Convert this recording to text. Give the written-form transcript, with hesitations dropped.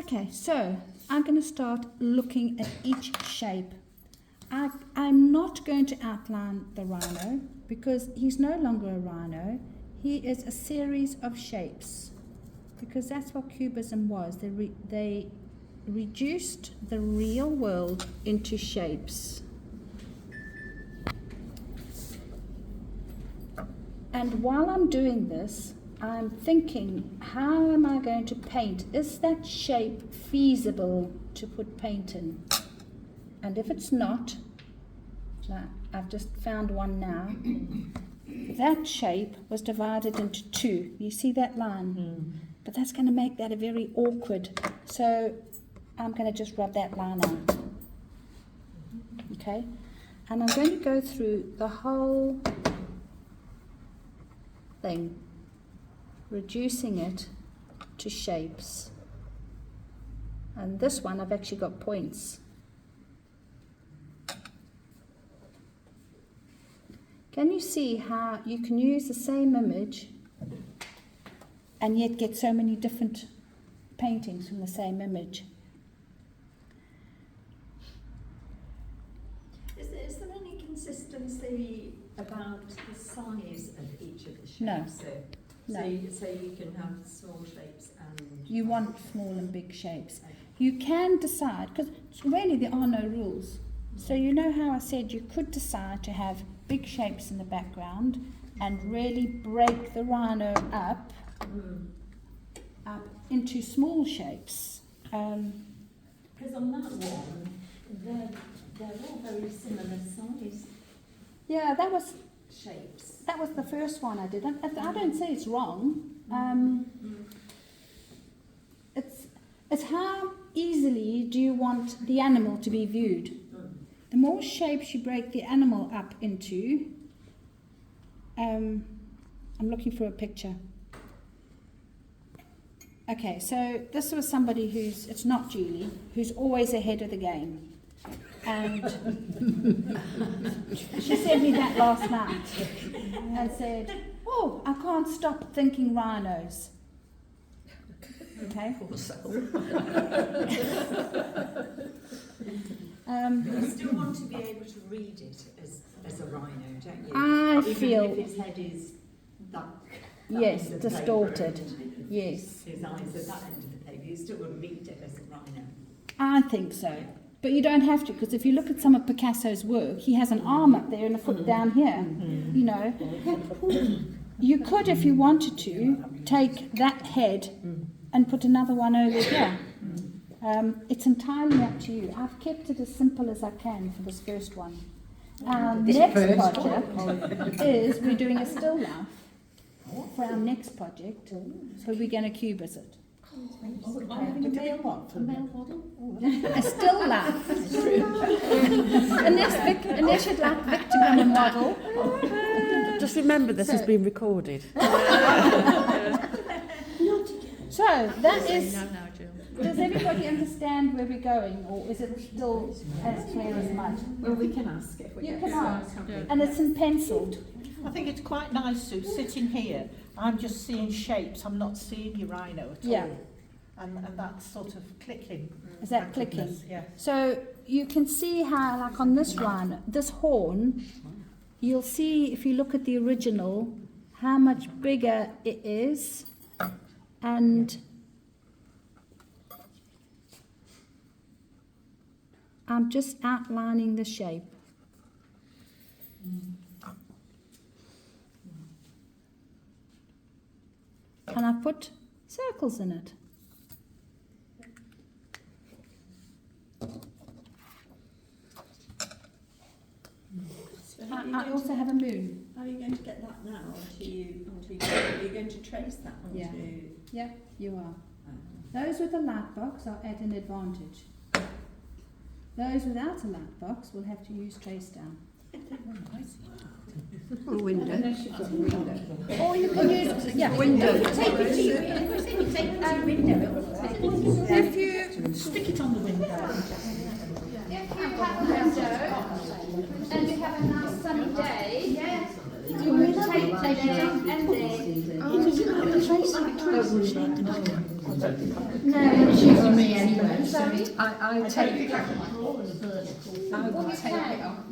Okay, so I'm going to start looking at each shape. I'm not going to outline the rhino because he's no longer a rhino. He is a series of shapes because that's what cubism was. They reduced the real world into shapes. And while I'm doing this, I'm thinking, how am I going to paint? Is that shape feasible to put paint in? And if it's not, I've just found one now. That shape was divided into two. You see that line? But that's going to make that a very awkward. So I'm going to just rub that line out. Okay? And I'm going to go through the whole thing, reducing it to shapes. And this one I've actually got points. Can you see how you can use the same image and yet get so many different paintings from the same image? Is there any consistency about the size of each of the shapes? No. So you can have small shapes and... You want small and big shapes. You can decide, because really there are no rules. So you know how I said you could decide to have big shapes in the background and really break the rhino up into small shapes. Because on that one, they're all very similar size. Yeah, that was shapes. That was the first one I did. I don't say it's wrong. It's how easily do you want the animal to be viewed? The more shapes you break the animal up into, I'm looking for a picture. Okay, so this was somebody it's not Julie, who's always ahead of the game. And she sent me that last night and said, oh, I can't stop thinking rhinos. Okay. You still want to be able to read it as a rhino, don't you? I feel... Even if his head is that yes, distorted. Yes. His eyes at that end of the paper, you still want to read it as a rhino. I think so. But you don't have to, because if you look at some of Picasso's work, he has an arm up there and a foot down here. You know, you could, if you wanted to, take that head and put another one over here. It's entirely up to you. I've kept it as simple as I can for this first one. Next project is we're doing a still life for our next project, so we're going to cubis it. A male model? A still life. Unless you'd like Vic to come and model. Just remember this has been recorded. So that is... Does everybody understand where we're going, or is it still as clear as mud? Well, we can ask if we You get can ask. Yeah. And it's in pencil. I think it's quite nice, Sue, sitting here. I'm just seeing shapes. I'm not seeing your rhino at Yeah. all. And that's sort of clicking. Is that clicking? Yeah. So you can see how, like on this one, this horn, you'll see if you look at the original, how much bigger it is. And I'm just outlining the shape. And I've put circles in it. I also have a moon. How are you going to get that now? Are you going to trace that onto... Yeah. Yeah, you are. Those with a light box are at an advantage. Those without a light box will have to use trace down. Or a window. Unless you've got a window. Or you can use Window. If you stick it on the window. If you have a window and you have a nice sunny day, you would take there and there. No, it's using me anyway. Sorry? I take it. Drawers vertical. I will take it off.